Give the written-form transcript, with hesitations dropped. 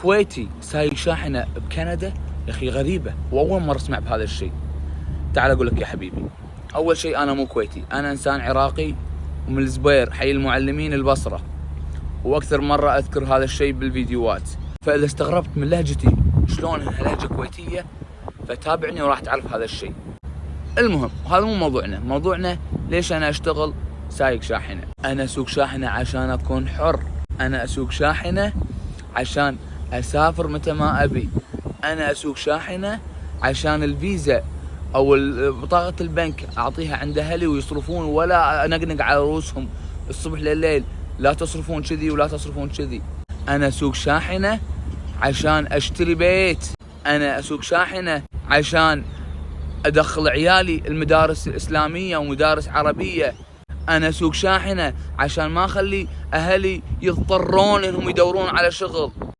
كويتي سايق شاحنة بكندا، يا اخي غريبة، واول مرة اسمع بهذا الشيء. تعال اقول لك يا حبيبي، اول شيء انا مو كويتي، انا انسان عراقي ومن الزبير، حي المعلمين البصرة، واكثر مرة اذكر هذا الشيء بالفيديوهات. فاذا استغربت من لهجتي شلون انها لهجة كويتية، فتابعني وراح تعرف هذا الشيء. المهم، وهذا مو موضوعنا ليش انا اشتغل سايق شاحنة. انا اسوق شاحنة عشان اكون حر، انا اسوق شاحنة عشان اسافر متى ما ابي، انا اسوق شاحنة عشان الفيزا او بطاقة البنك اعطيها عند اهلي ويصرفون، ولا انقنق على رؤوسهم الصبح لليل لا تصرفون كذي ولا تصرفون كذي. انا اسوق شاحنة عشان اشتري بيت، انا اسوق شاحنة عشان ادخل عيالي المدارس الاسلامية ومدارس عربية، انا اسوق شاحنة عشان ما اخلي اهلي يضطرون انهم يدورون على شغل.